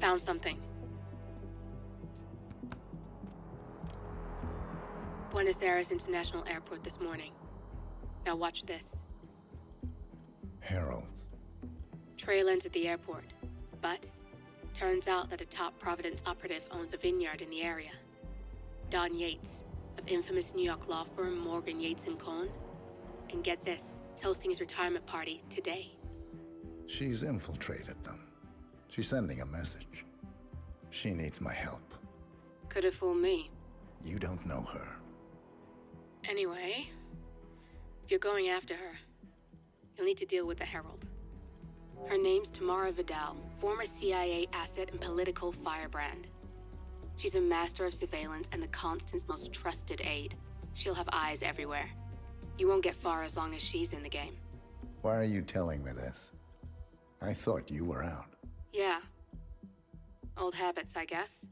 found something. Buenos Aires International Airport this morning. Now watch this. Heralds. Trail ends at the airport, but turns out that a top Providence operative owns a vineyard in the area. Don Yates, of infamous New York law firm Morgan, Yates & Cohn. And get this, it's hosting his retirement party today. She's infiltrated them. She's sending a message. She needs my help. Could have fooled me. You don't know her. Anyway, if you're going after her, you'll need to deal with the Herald. Her name's Tamara Vidal, former CIA asset and political firebrand. She's a master of surveillance and the Constant's most trusted aide. She'll have eyes everywhere. You won't get far as long as she's in the game. Why are you telling me this? I thought you were out. Yeah. Old habits, I guess.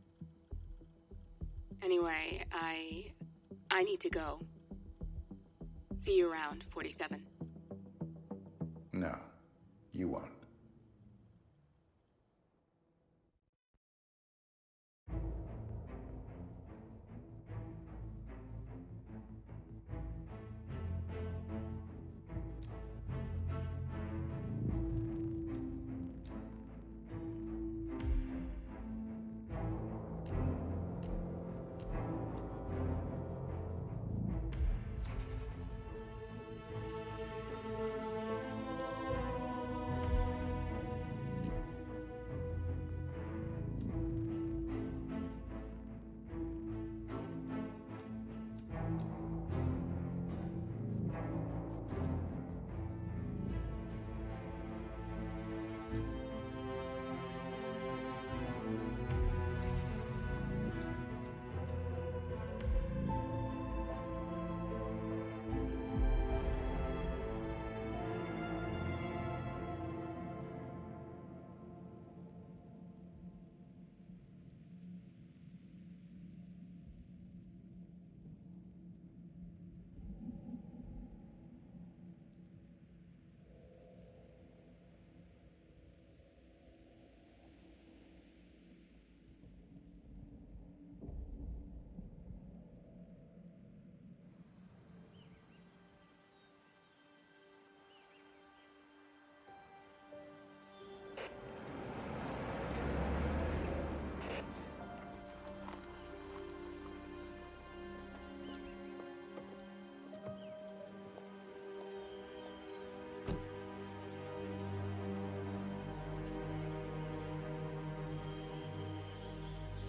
Anyway, I need to go. See you around, 47. No, you won't.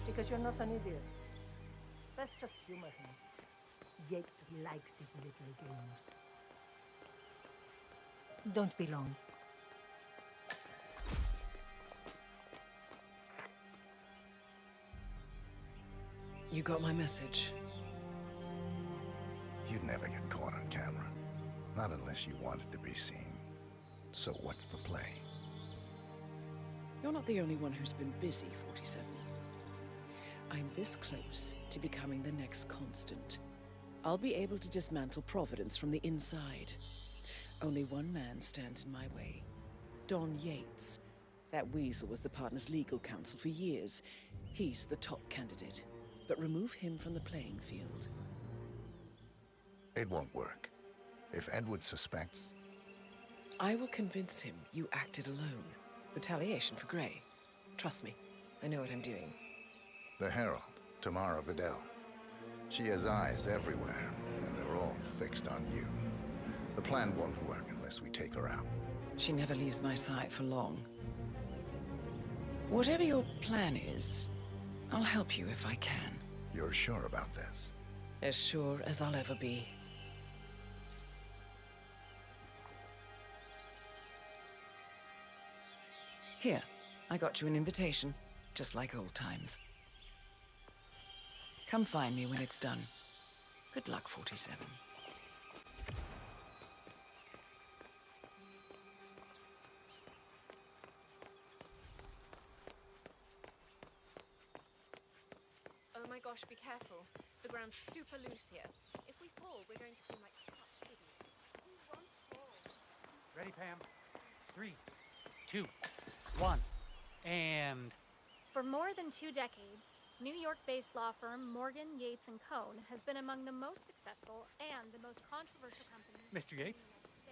Because you're not an idiot. That's just humor him. Yates likes his little games. Don't be long. You got my message. You'd never get caught on camera. Not unless you wanted to be seen. So what's the play? You're not the only one who's been busy, 47. I'm this close to becoming the next Constant. I'll be able to dismantle Providence from the inside. Only one man stands in my way. Don Yates. That weasel was the partner's legal counsel for years. He's the top candidate. But remove him from the playing field. It won't work. If Edward suspects... I will convince him you acted alone. Retaliation for Grey. Trust me, I know what I'm doing. The Herald, Tamara Vidal. She has eyes everywhere, and they're all fixed on you. The plan won't work unless we take her out. She never leaves my side for long. Whatever your plan is, I'll help you if I can. You're sure about this? As sure as I'll ever be. Here, I got you an invitation, just like old times. Come find me when it's done. Good luck, 47. Oh my gosh, be careful. The ground's super loose here. If we fall, we're going to seem like such idiots. We won't fall. Ready, Pam? 3, 2, 1, and For more than 2 decades, New York-based law firm Morgan, Yates & Cohn has been among the most successful and the most controversial companies. Mr. Yates?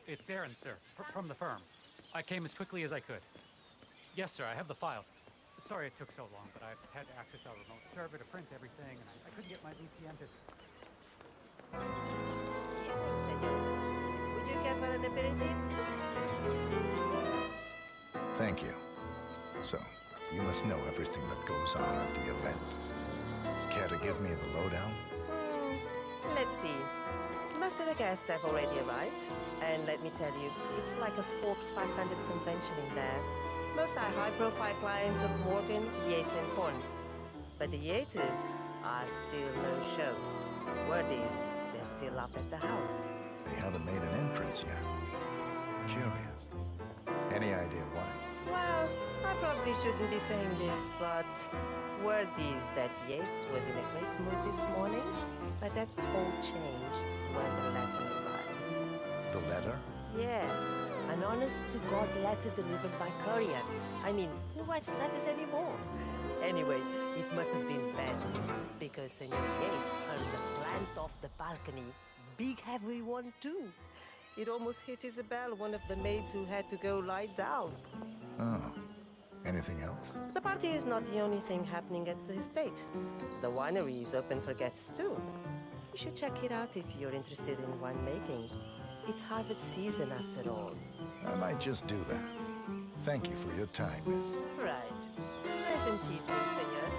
It's Aaron, sir, from the firm. I came as quickly as I could. Yes, sir, I have the files. Sorry it took so long, but I had to access our remote server to print everything, and I couldn't get my VPN to... Evening, senor. Would you care for an aperitif? Thank you. So, you must know everything that goes on at the event. Care to give me the lowdown? Let's see. Most of the guests have already arrived. And let me tell you, it's like a Forbes 500 convention in there. Most are high-profile clients of Morgan, Yates & Cohn. But the Yateses are still no shows. Word is, they're still up at the house. They haven't made an entrance yet. Curious. Any idea why? Well, I probably shouldn't be saying this, but word is that Yates was in a great mood this morning, but that all changed when the letter arrived. The letter? Yeah, an honest-to-God letter delivered by courier. I mean, who writes letters anymore? Anyway, it must have been bad news, because Senor Yates heard the plant off the balcony. Big heavy one, too. It almost hit Isabel, one of the maids who had to go lie down. Oh. Anything else? The party is not the only thing happening at the estate. The winery is open for guests, too. You should check it out if you're interested in winemaking. It's harvest season, after all. I might just do that. Thank you for your time, miss. Right. Pleasant evening, senor.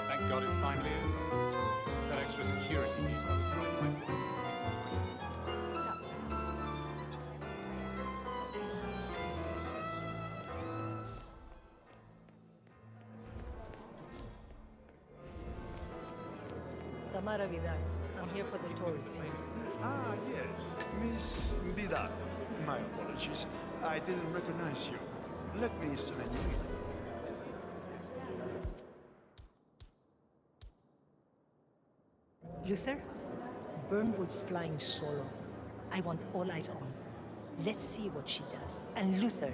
Thank God it's finally over. That extra security detail was right my point. Tamara Vidal. I'm here for the tourists. Ah, yes. Miss Vidal. My apologies. I didn't recognize you. Let me sign you in. Luther, Burnwood's flying solo. I want all eyes on. Let's see what she does. And Luther,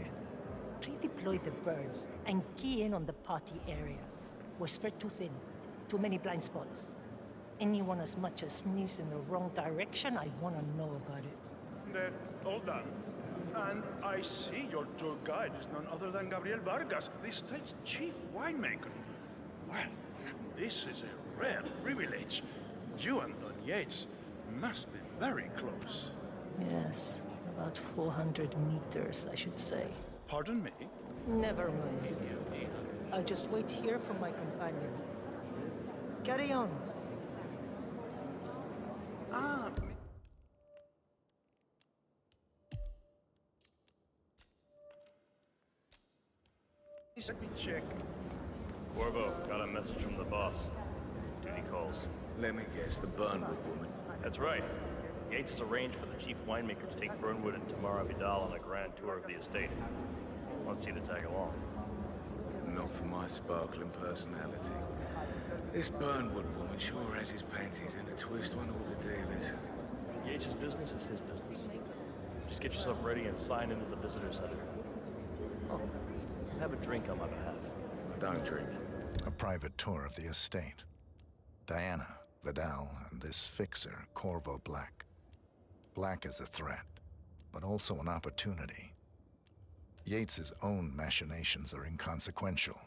redeploy the birds and key in on the party area. We're spread too thin. Too many blind spots. Anyone as much as sneezes in the wrong direction, I want to know about it. Then, all done. And I see your tour guide is none other than Gabriel Vargas, the state's chief winemaker. Well, this is a rare privilege. You and Don Yates must be very close. Yes, about 400 meters, I should say. Pardon me? Never mind. I'll just wait here for my companion. Carry on. Ah, let me check. Corvo, got a message from the boss. Duty calls. Let me guess, the Burnwood woman. That's right. Yates has arranged for the chief winemaker to take Burnwood and Tamara Vidal on a grand tour of the estate. Wants you to tag along. Not for my sparkling personality. This Burnwood woman sure has his panties in a twist when all the deal is. Yates' business is his business. Just get yourself ready and sign into the visitor center. Oh, have a drink on my behalf. I don't drink. A private tour of the estate. Diana, Vidal, and this fixer, Corvo Black. Black is a threat, but also an opportunity. Yates's own machinations are inconsequential.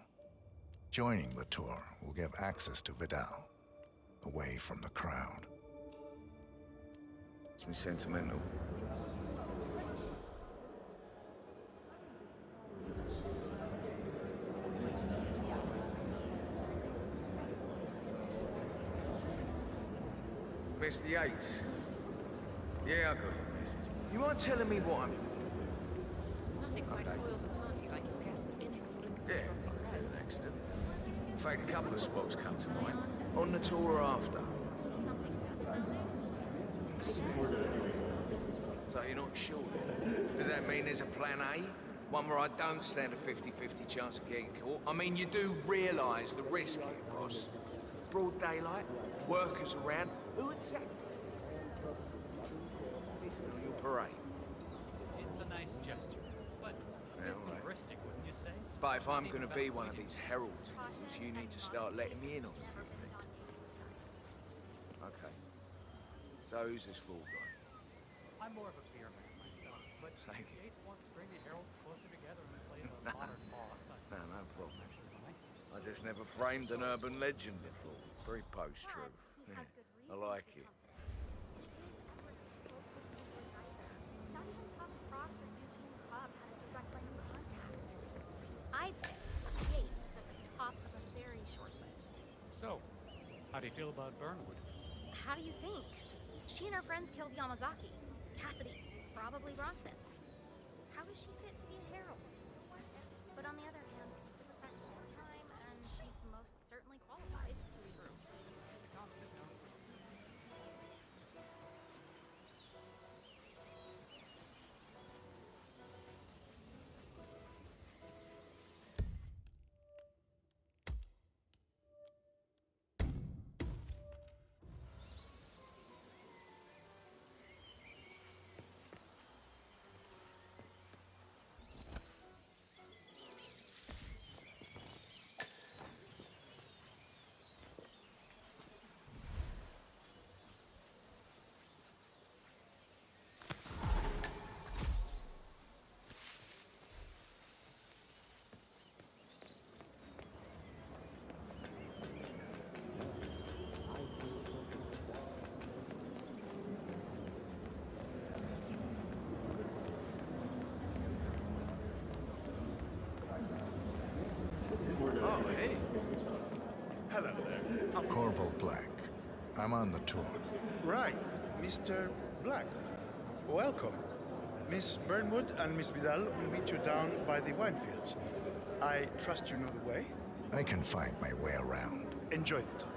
Joining the tour will give access to Vidal, away from the crowd. It's me sentimental. Mr. Yates. Yeah, I got your message. You mind telling me what I'm... Nothing quite spoils a party like your guest's inexplicable Yeah, dropping an accident. In fact, a couple of spots come to mind. On the tour or after. So you're not sure? Does that mean there's a plan A? One where I don't stand a 50-50 chance of getting caught? I mean, you do realise the risk here, boss. Broad daylight, workers around. Who exactly? On your parade. It's a nice gesture, but... Yeah, all right. But if I'm gonna be one of these heralds, you need to start letting me in on a few things. Okay. So who's this fool guy? I'm more of a beer man myself, but Same. Yates wants to bring the heralds closer together and play the modern boss. No problem. I just never framed an urban legend before. Very post-truth. Yeah, I like it. Not even Tom Frost or Eugene Cobb had a direct line of contact. I'd say Yates is at the top of a very short list. So, how do you feel about Burnwood? How do you think? She and her friends killed Yamazaki. Cassidy probably brought them. How does she fit to be a herald? But on the other hand, this is her fourth time, and she's most certainly qualified to lead the room. Oh, hey. Hello there. Corvo Black. I'm on the tour. Right, Mr. Black. Welcome. Miss Burnwood and Miss Vidal will meet you down by the wine fields. I trust you know the way. I can find my way around. Enjoy the tour.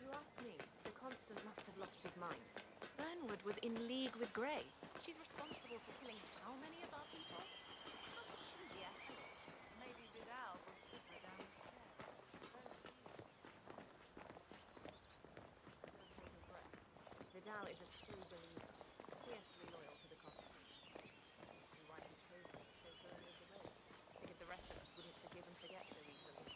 You ask me, the Constant must have lost his mind. Burnwood was in league with Grey. She's responsible for killing how many of our people? How could she be a herald? Maybe Vidal will put her down instead. Vidal is a true believer, fiercely loyal to the Constant. And why he chose her to show Burnwood the way. Figured the rest of us wouldn't forgive and forget so easily.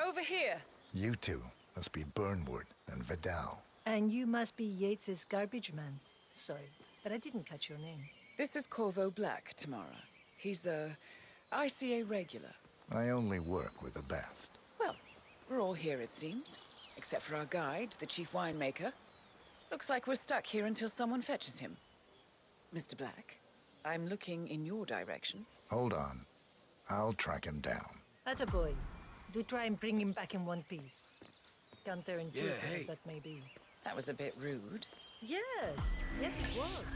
Over here! You two must be Burnwood and Vidal. And you must be Yates's garbage man. Sorry, but I didn't catch your name. This is Corvo Black, Tamara. He's a ICA regular. I only work with the best. Well, we're all here, it seems. Except for our guide, the chief winemaker. Looks like we're stuck here until someone fetches him. Mr. Black, I'm looking in your direction. Hold on. I'll track him down. Attaboy. Do try and bring him back in one piece. Counterintuitive as that may be. That was a bit rude. Yes, yes it was.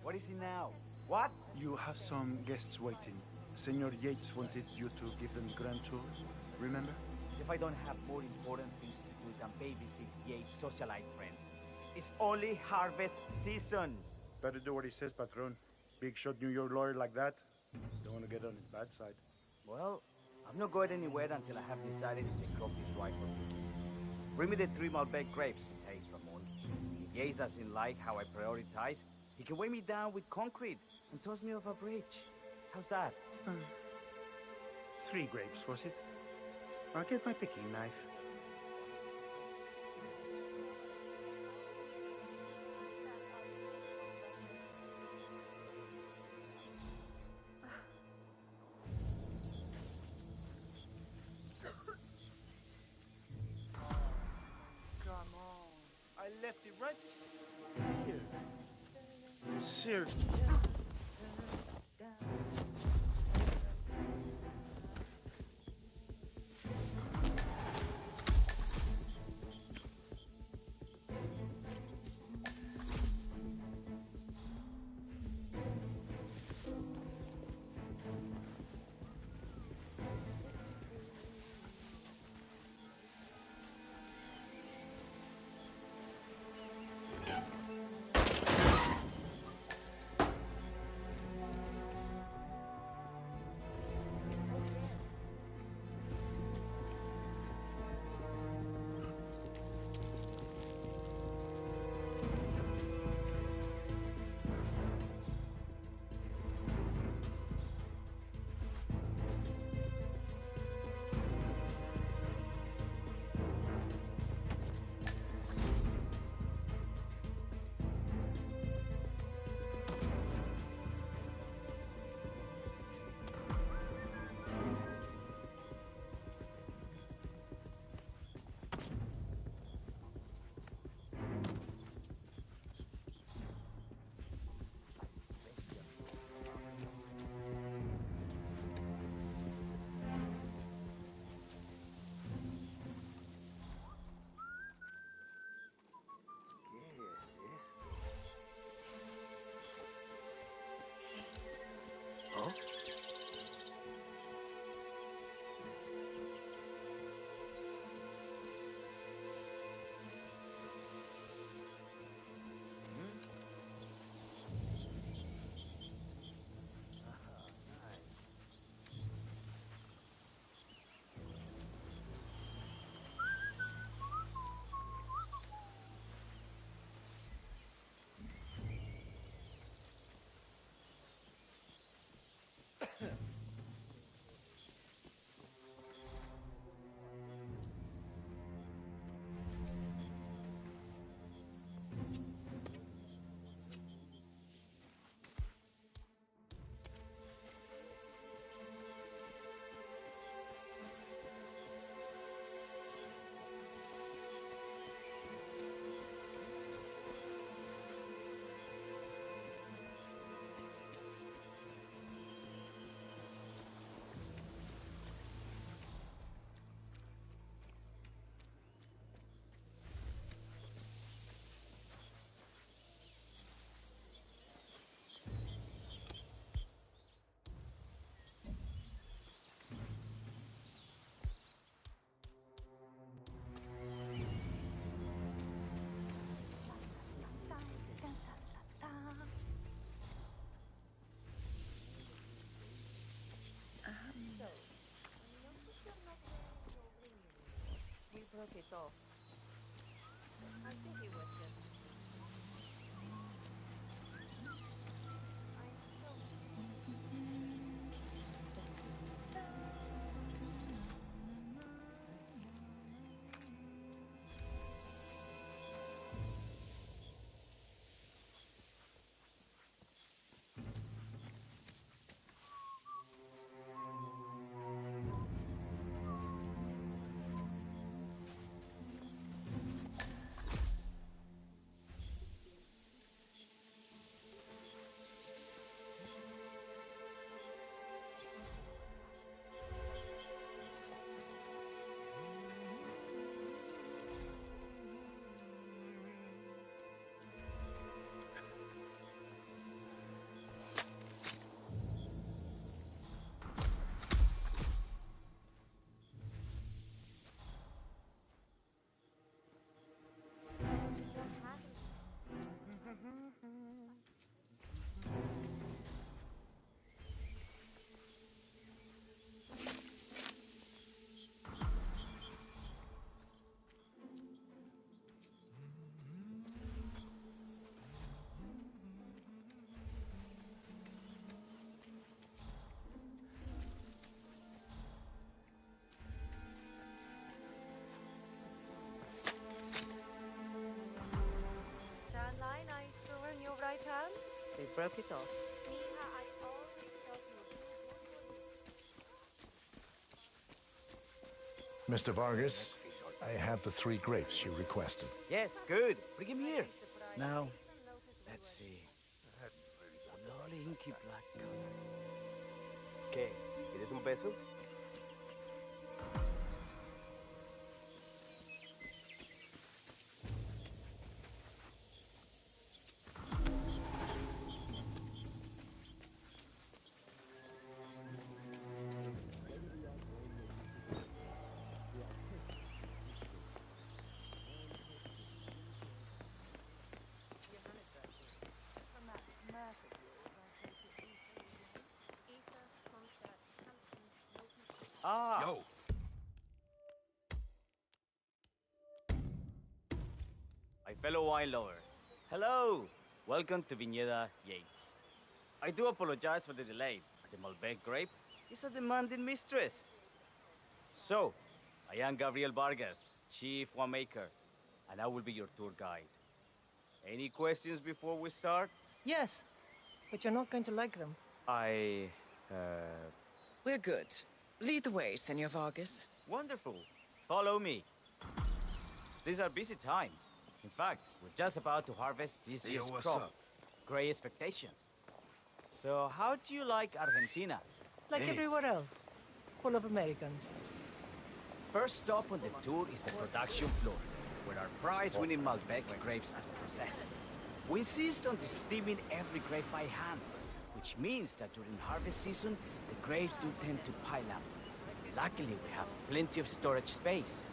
What is it now? What? You have some guests waiting. Senor Yates wanted you to give them grand tours, remember? If I don't have more important things to do than babysit Yates' socialite friends. It's only harvest season. Better do what he says, Patron. Big shot New York lawyer like that. Don't want to get on his bad side. Well, I'm not going anywhere until I have decided if the crop is right for me. Bring me the 3 Malbec grapes, says Ramon. If Yates doesn't like how I prioritize, he can weigh me down with concrete and toss me off a bridge. How's that? 3 grapes, was it? I'll get my picking knife. Come on. I left it right here. Seriously. Huh? We broke it off. I think it was just... We broke it off. Mr. Vargas, I have the 3 grapes you requested. Yes, good. Bring him here. Now, let's see. Olor inky black color. ¿Qué? ¿Quieres un beso? Ah! Yo! My fellow wine lovers. Hello! Welcome to Viñeda Yates. I do apologize for the delay. The Malbec grape is a demanding mistress. So, I am Gabriel Vargas, Chief Winemaker, and I will be your tour guide. Any questions before we start? Yes, but you're not going to like them. We're good. Lead the way, Senor Vargas. Wonderful. Follow me. These are busy times. In fact, we're just about to harvest this year's crop. Great expectations. So, how do you like Argentina? Like everywhere else. Full of Americans. First stop on the tour is the production floor, where our prize-winning Malbec grapes are processed. We insist on steaming every grape by hand, which means that during harvest season, the grapes do tend to pile up. Luckily, we have plenty of storage space.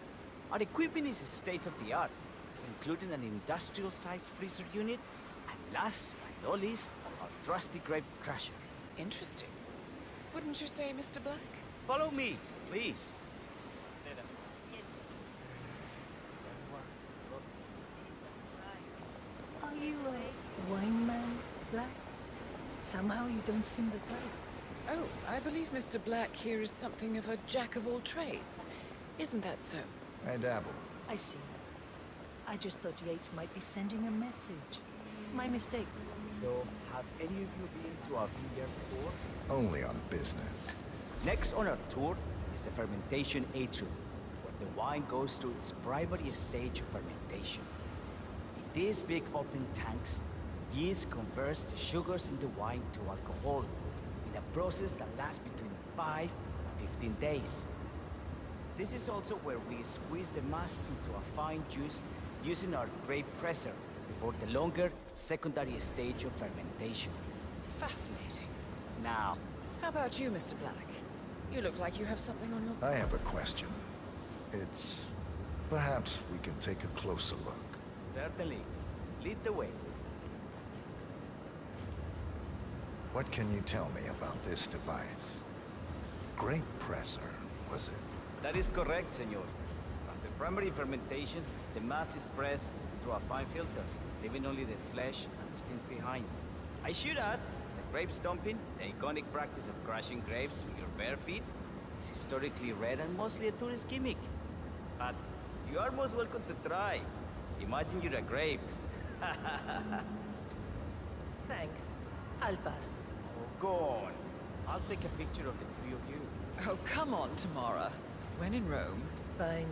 Our equipment is state-of-the-art, including an industrial-sized freezer unit, and last but not least, our trusty grape crusher. Interesting. Wouldn't you say, Mr. Black? Follow me, please. Are you a wine man, Black? Somehow you don't seem the type. Oh, I believe Mr. Black here is something of a jack-of-all-trades. Isn't that so? I dabble. I see. I just thought Yates might be sending a message. My mistake. So, have any of you been to our vineyard before? Only on business. Next on our tour is the fermentation atrium, where the wine goes through its primary stage of fermentation. In these big open tanks, yeast converts the sugars in the wine to alcohol, in a process that lasts between 5 and 15 days. This is also where we squeeze the mass into a fine juice using our grape presser before the longer secondary stage of fermentation. Fascinating. Now, How about you, Mr. Black? You look like you have something on your... I have a question. It's... perhaps we can take a closer look. certainly, lead the way. What can you tell me about this device? Grape presser, was it? That is correct, senor. After primary fermentation, the mass is pressed through a fine filter, leaving only the flesh and skins behind. I should add that grape stomping, the iconic practice of crushing grapes with your bare feet, is historically rare and mostly a tourist gimmick. But you are most welcome to try. Imagine you're a grape. Thanks. I'll pass. Oh, go on. I'll take a picture of the three of you. Oh, come on, Tamara. When in Rome. Fine.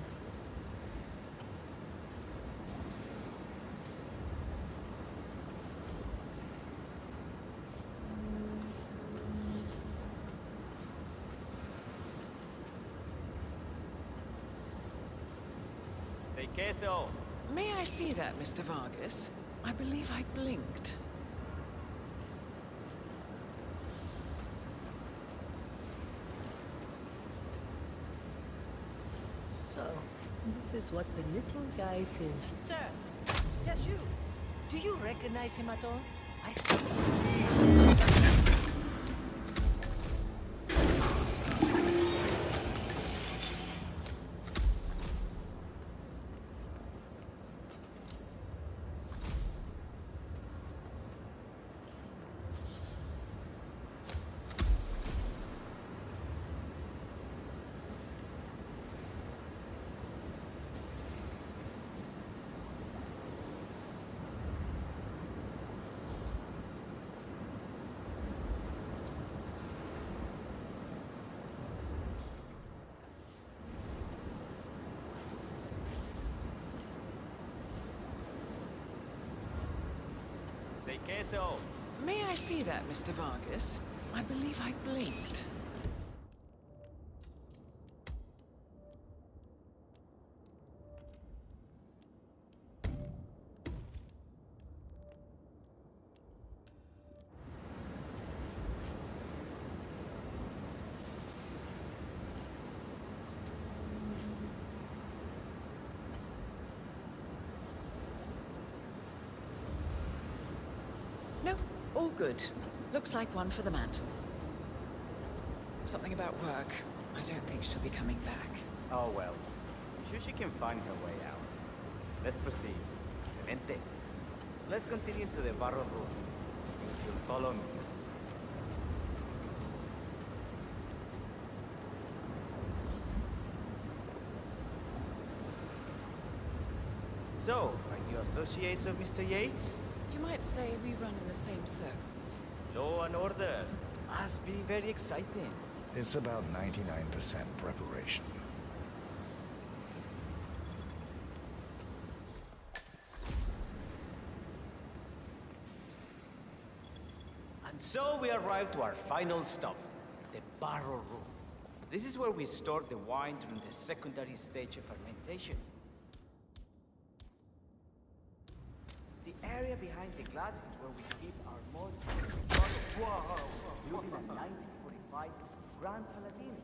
Say queso. May I see that, Mr. Vargas? I believe I blinked. So, this is what the little guy feels. Sir! Yes, you! Do you recognize him at all? I see. Queso! May I see that, Mr. Vargas? I believe I blinked. No, all good. Looks like one for the mantle. Something about work. I don't think she'll be coming back. Oh well. I'm sure she can find her way out. Let's proceed. Vente. Let's continue to the barrel room. You'll follow me. So, are you associates of Mr. Yates? You might say we run in the same circles. Law and order. Must be very exciting. It's about 99% preparation. And so we arrive to our final stop, the barrel room. This is where we store the wine during the secondary stage of fermentation. The area behind the glass is where we keep our most including a 1945 Grand Paladini.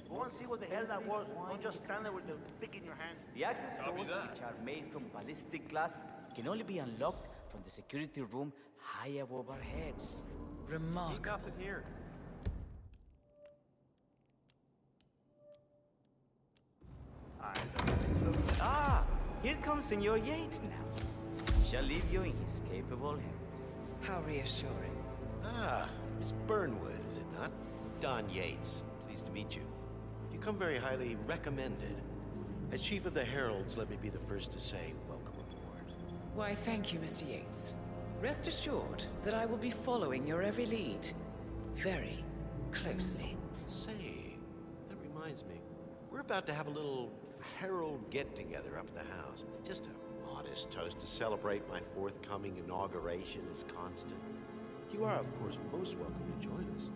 Go and see what the hell that was. Don't just stand there with the stick in your hand. The access doors, which are made from ballistic glass, can only be unlocked from the security room high above our heads. Remarkable. Nothing here. Ah, here comes Senor Yates now. Shall leave you in his capable hands. How reassuring. Ah, Miss Burnwood, is it not? Don Yates. Pleased to meet you. You come very highly recommended. As Chief of the Heralds, let me be the first to say welcome aboard. Why, thank you, Mr. Yates. Rest assured that I will be following your every lead. Very closely. Say, that reminds me. We're about to have a little Herald get-together up at the house. Just a modest toast to celebrate my forthcoming inauguration as Constant. You are, of course, most welcome to join us.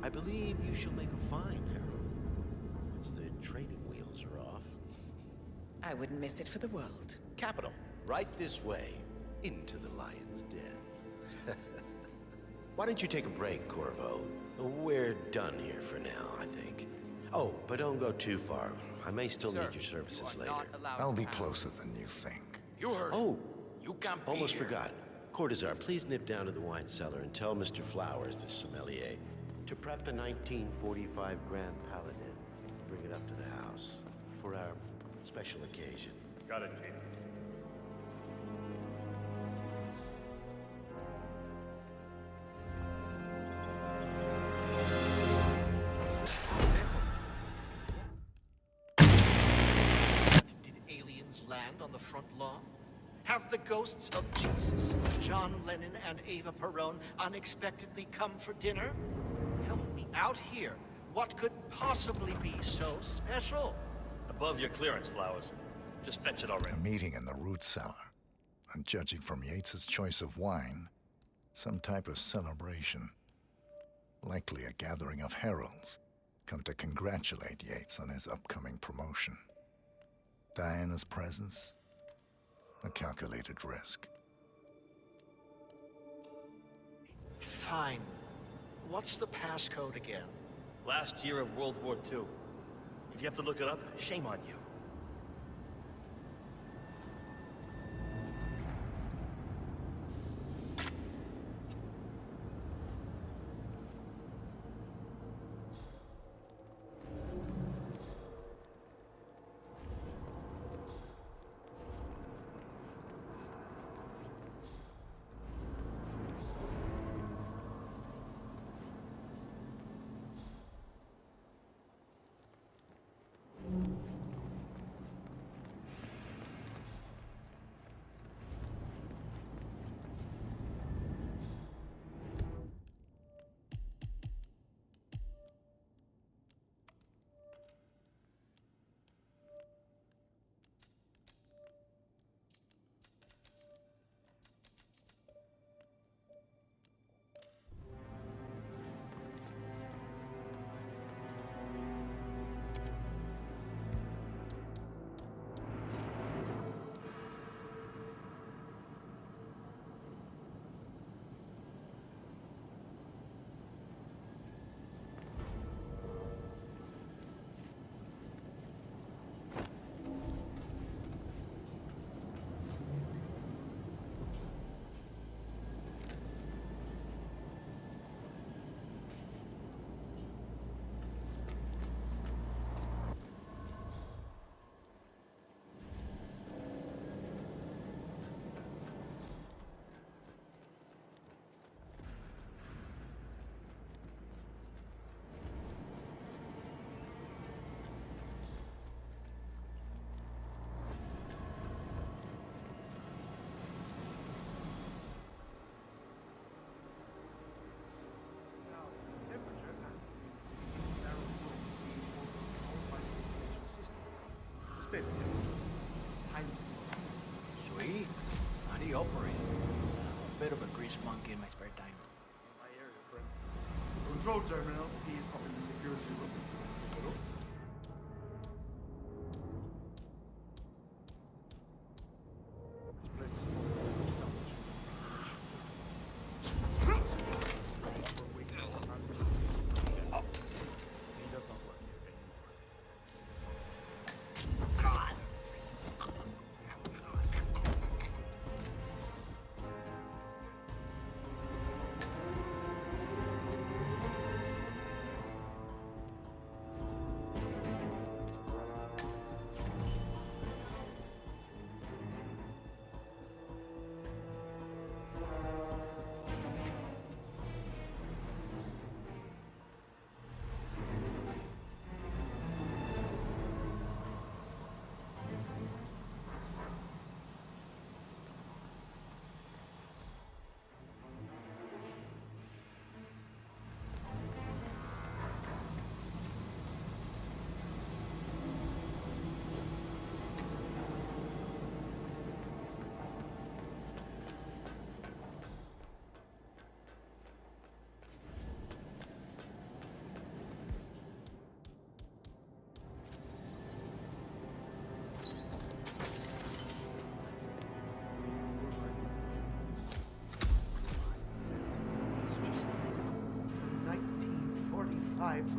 I believe you shall make a fine Herald, once the training wheels are off. I wouldn't miss it for the world. Capital. Right this way, into the lion's den. Why don't you take a break, Corvo? We're done here for now, I think. Oh, but don't go too far. I may still need your services later. I'll be closer than you think. You heard. Oh, you can't be almost forgot. Cortazar, please nip down to the wine cellar and tell Mr. Flowers, the sommelier, to prep the 1945 Grand Paladin. Bring it up to the house for our special occasion. Got it, Chief. Did aliens land on the front lawn? Have the ghosts of Jesus, John Lennon, and Eva Perón unexpectedly come for dinner? Help me out here. What could possibly be so special? Above your clearance, Flowers. Just fetch it already. A meeting in the root cellar. And judging from Yates's choice of wine, some type of celebration. Likely a gathering of heralds come to congratulate Yates on his upcoming promotion. Diana's presence, a calculated risk. Fine. What's the passcode again? Last year of World War II. If you have to look it up, shame on you. pretty operating. A bit of a grease monkey in my spare time. My area, friend. Control terminal. He is up in the security room. Hello?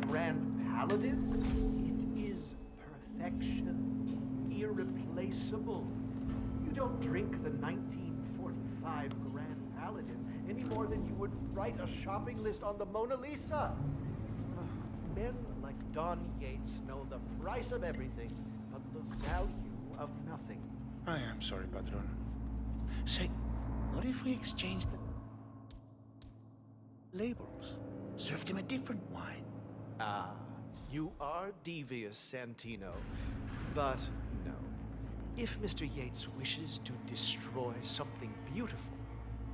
Grand Paladin? It is perfection, irreplaceable. You don't drink the 1945 Grand Paladin any more than you would write a shopping list on the Mona Lisa. Men like Don Yates know the price of everything, but the value of nothing. I am sorry, Patron. Say, what if we exchanged the labels? Served him a different wine. Ah, you are devious, Santino. But no. If Mr. Yates wishes to destroy something beautiful,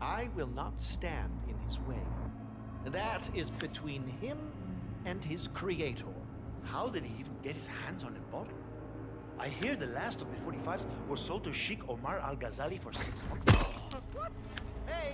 I will not stand in his way. That is between him and his creator. How did he even get his hands on a bottle? I hear the last of the 45s were sold to Sheikh Omar Al-Ghazali for 6 months. What? Hey!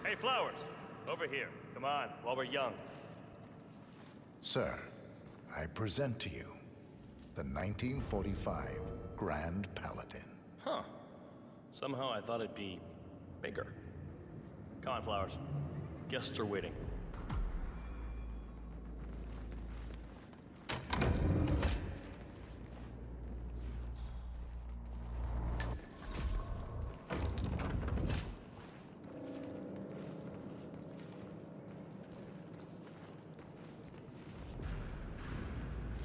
Hey, Flowers, over here. Come on, while we're young. Sir, I present to you the 1945 Grand Paladin. Huh. Somehow I thought it'd be bigger. Come on, Flowers. Guests are waiting.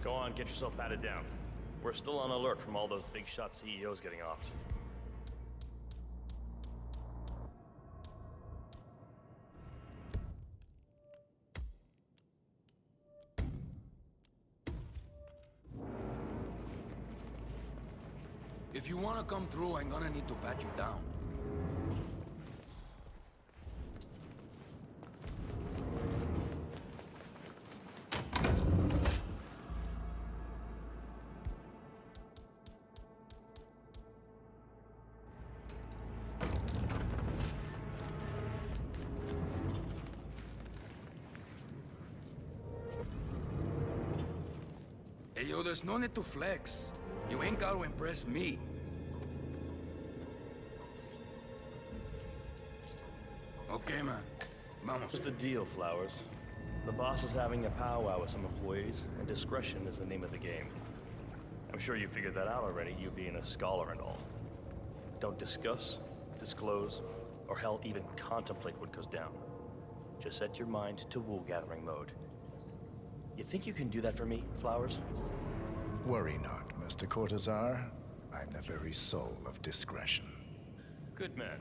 Go on, get yourself patted down. We're still on alert from all those big shot CEOs getting off. If you wanna come through, I'm gonna need to pat you down. Hey, yo, there's no need to flex. You ain't gotta impress me. Okay, man. Vamos. What's the deal, Flowers? The boss is having a powwow with some employees, and discretion is the name of the game. I'm sure you figured that out already, you being a scholar and all. Don't discuss, disclose, or hell, even contemplate what goes down. Just set your mind to wool-gathering mode. You think you can do that for me, Flowers? Worry not, Mr. Cortazar. I'm the very soul of discretion. Good man.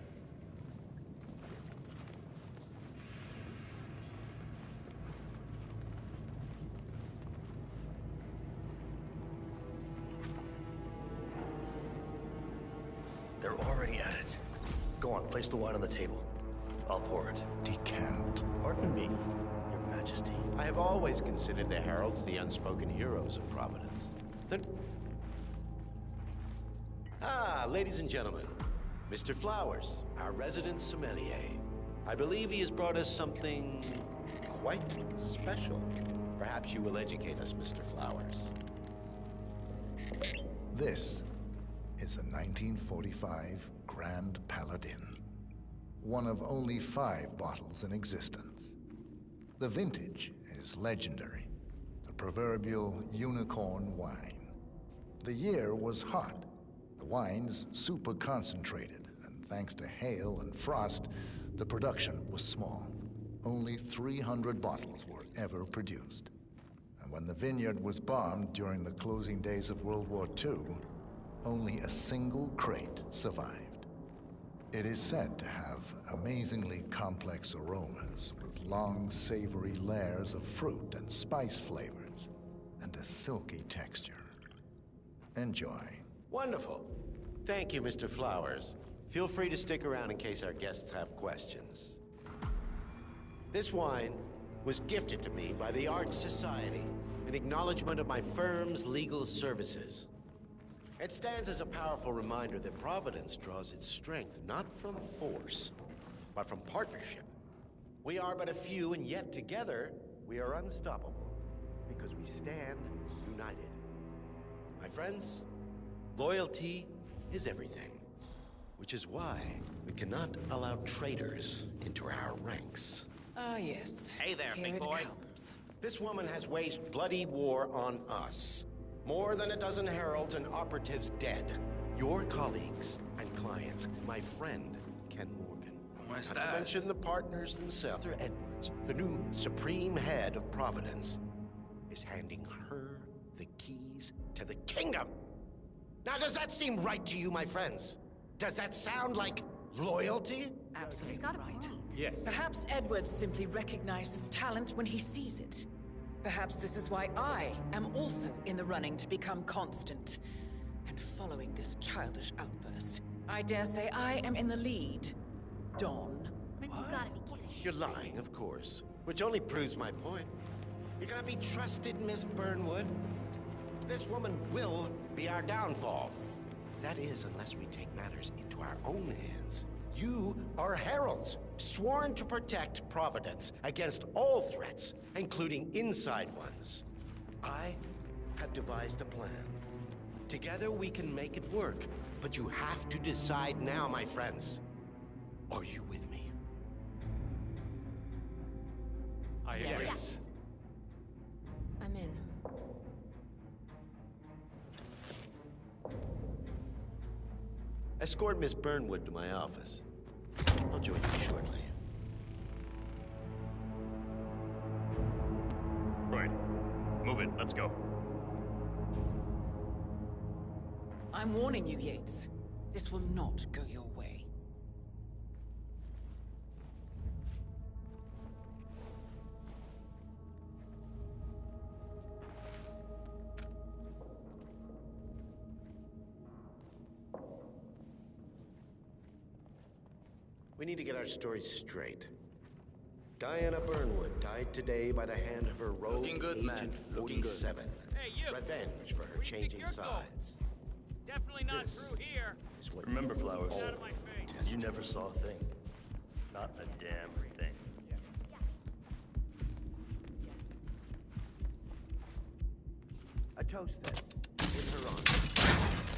They're already at it. Go on, place the wine on the table. I'll pour it. Decant. Pardon me, Your Majesty. I have always considered the heralds the unspoken heroes of Providence. Ladies and gentlemen, Mr. Flowers, our resident sommelier. I believe he has brought us something quite special. Perhaps you will educate us, Mr. Flowers. This is the 1945 Grand Paladin. One of only 5 bottles in existence. The vintage is legendary, a proverbial unicorn wine. The year was hot. The wine's super concentrated, and thanks to hail and frost, the production was small. Only 300 bottles were ever produced. And when the vineyard was bombed during the closing days of World War II, only a single crate survived. It is said to have amazingly complex aromas with long, savory layers of fruit and spice flavors, and a silky texture. Enjoy. Wonderful. Thank you, Mr. Flowers. Feel free to stick around in case our guests have questions. This wine was gifted to me by the Art Society in acknowledgement of my firm's legal services. It stands as a powerful reminder that Providence draws its strength not from force, but from partnership. We are but a few, and yet together we are unstoppable because we stand united. My friends, loyalty is everything, which is why we cannot allow traitors into our ranks. Ah, yes. Hey there, Here big it boy. comes. This woman has waged bloody war on us. More than a dozen heralds and operatives dead. Your colleagues and clients, my friend, Ken Morgan. ¿Cómo Not to estás? mention the partners themselves. Arthur Edwards, the new supreme head of Providence, is handing her the keys to the kingdom. Now, does that seem right to you, my friends? Does that sound like loyalty? Absolutely He's got a right. point. Yes. Perhaps Edwards simply recognizes talent when he sees it. Perhaps this is why I am also in the running to become constant. And following this childish outburst, I dare say I am in the lead. Dawn. You gotta be kidding. You're lying, of course, which only proves my point. You cannot be trusted, Miss Burnwood. This woman will be our downfall. That is, unless we take matters into our own hands. You are heralds, sworn to protect Providence against all threats, including inside ones. I have devised a plan. Together we can make it work, but you have to decide now, my friends. Are you with me? I agree. Yes. I'm in. Escort Miss Burnwood to my office. I'll join you shortly. Right. Move it. Let's go. I'm warning you, Yates. This will not go your way. We need to get our stories straight. Diana Burnwood died today by the hand of her rogue Looking good, man. Agent Looking good. 47. Hey, you! Revenge for her Where you think changing you're going? sides. Definitely not This through here. is what Remember, Flowers, Get out of my face. you never saw a thing. Not a damn thing. A toast then. In her honor.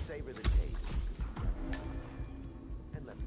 Savor the taste. And let me.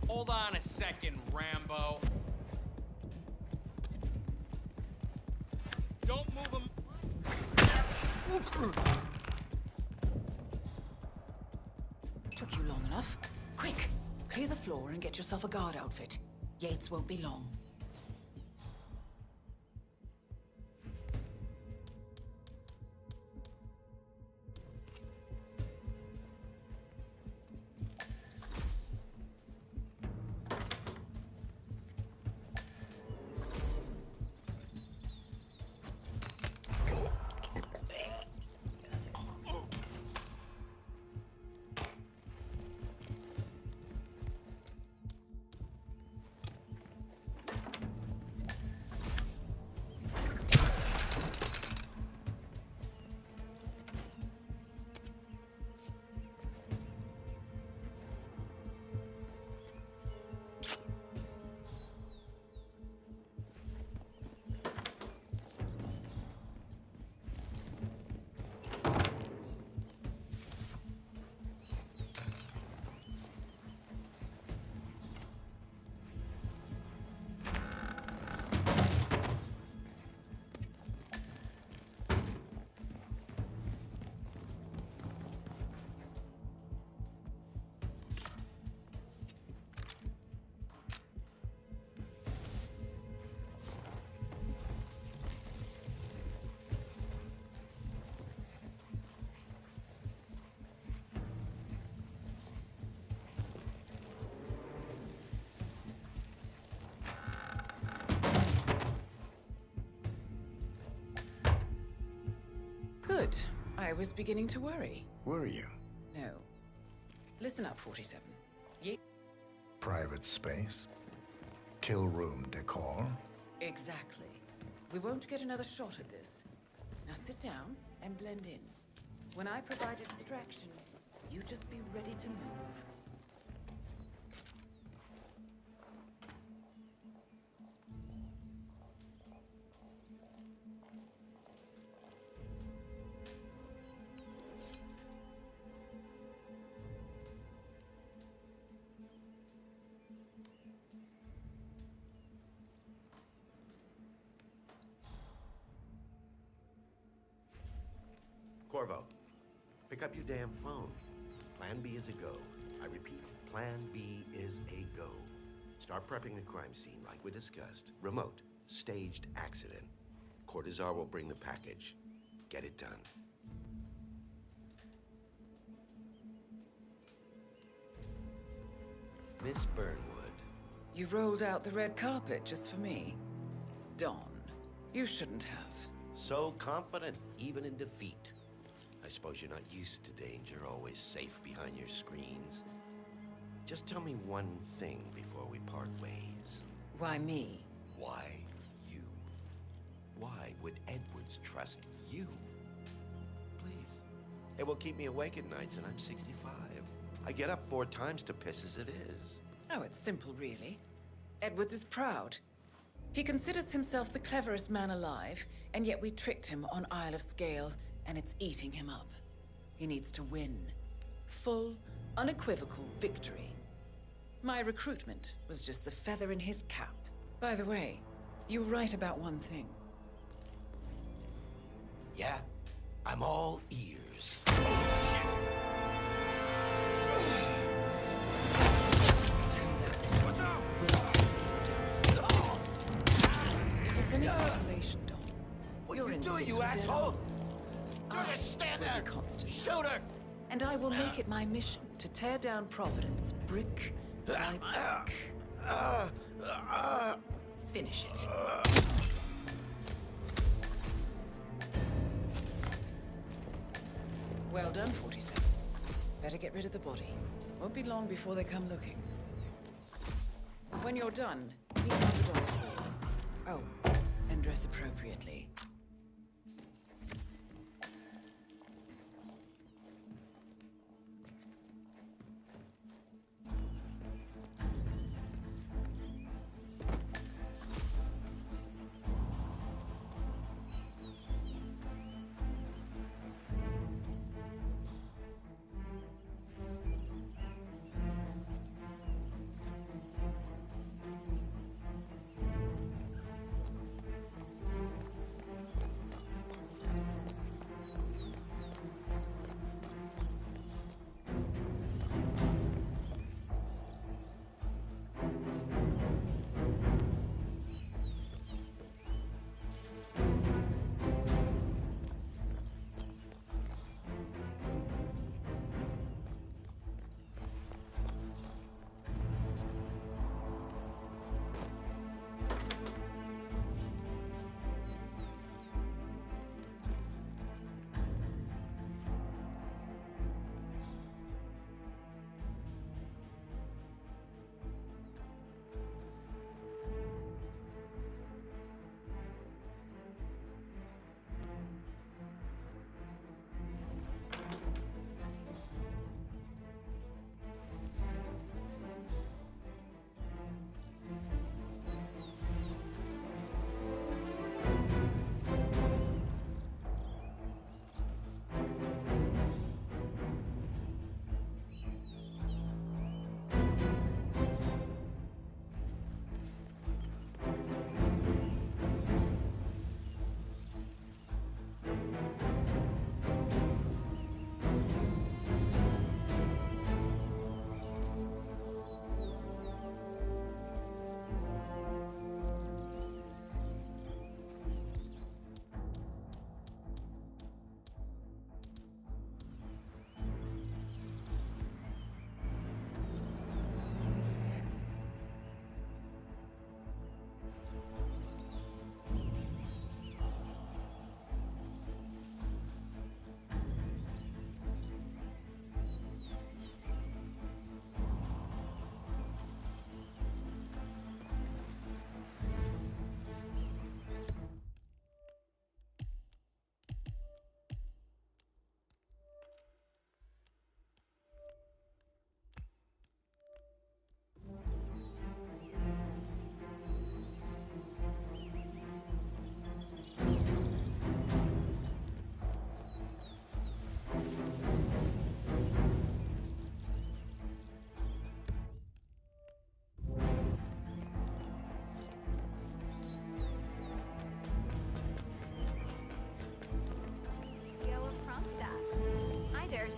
Hold on a second, Rambo. Don't move him. Took you long enough. Quick! Clear the floor and get yourself a guard outfit. Yates won't be long. Good. I was beginning to worry. Were you? No. Listen up, 47. Private space? Kill room decor? Exactly. We won't get another shot at this. Now sit down and blend in. When I provide a distraction, you just be ready to move. Corvo, pick up your damn phone. Plan B is a go. I repeat, Plan B is a go. Start prepping the crime scene like we discussed. Remote, staged accident. Cortazar will bring the package. Get it done. Miss Burnwood. You rolled out the red carpet just for me. Don, you shouldn't have. So confident, even in defeat. I suppose you're not used to danger, always safe behind your screens. Just tell me one thing before we part ways. Why me? Why you? Why would Edwards trust you? Please. It will keep me awake at nights, and I'm 65. I get up 4 times to piss as it is. Oh, it's simple, really. Edwards is proud. He considers himself the cleverest man alive, and yet we tricked him on Isle of Scale, and it's eating him up. He needs to win. Full, unequivocal victory. My recruitment was just the feather in his cap. By the way, you were right about one thing. Yeah? I'm all ears. Turns out this one will be your downfall. If it's any consolation, Don, What your are you doing, instincts you were dead asshole? on. Just stand will there! be constant. Shoot her! And I will make it my mission to tear down Providence brick by brick. Finish it. Well done, 47. Better get rid of the body. Won't be long before they come looking. When you're done, meet me at the door. Oh, and dress appropriately.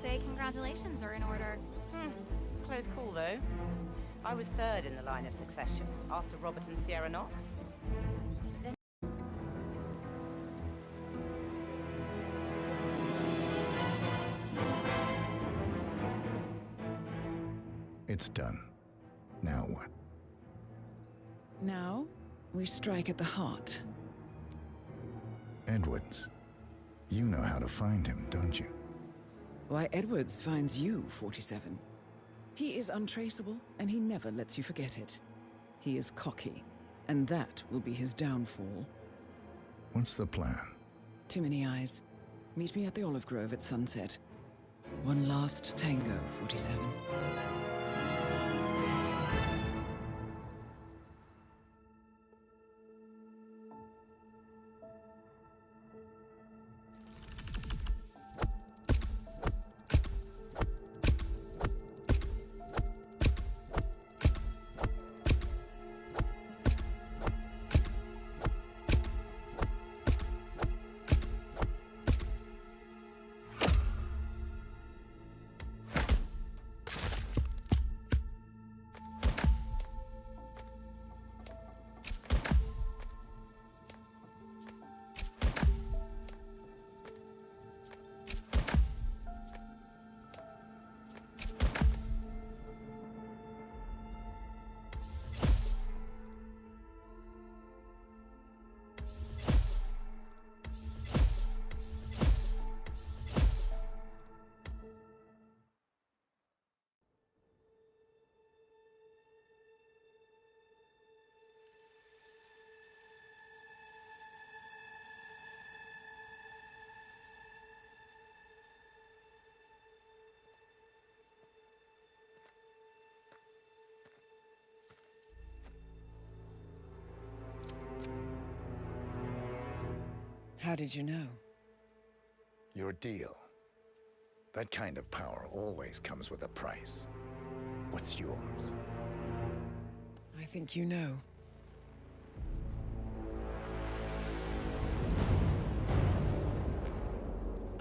Say congratulations are in order. Close call, though. I was third in the line of succession, after Robert and Sierra Knox. It's done. Now what? Now, we strike at the heart. Edwards. You know how to find him, don't you? Why Edwards finds you, 47. He is untraceable, and he never lets you forget it. He is cocky, and that will be his downfall. What's the plan? Too many eyes. Meet me at the Olive Grove at sunset. One last tango, 47. How did you know? Your deal. That kind of power always comes with a price. What's yours? I think you know.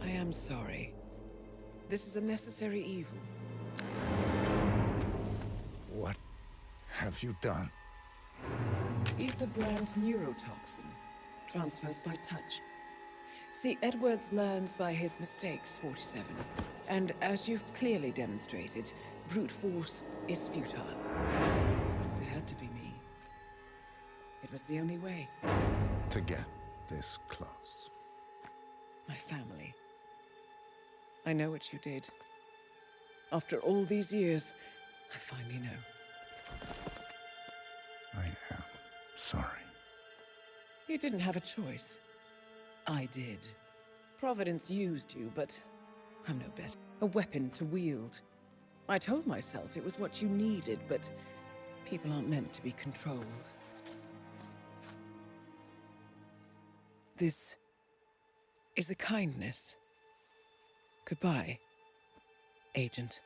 I am sorry. This is a necessary evil. What have you done? Ether brand neurotoxin. Transfers by touch. See, Edwards learns by his mistakes, 47. And as you've clearly demonstrated, brute force is futile. It had to be me. It was the only way. To get this close. My family. I know what you did. After all these years, I finally know. I am sorry. You didn't have a choice. I did. Providence used you, but I'm no better. A weapon to wield. I told myself it was what you needed, but people aren't meant to be controlled. This is a kindness. Goodbye, Agent.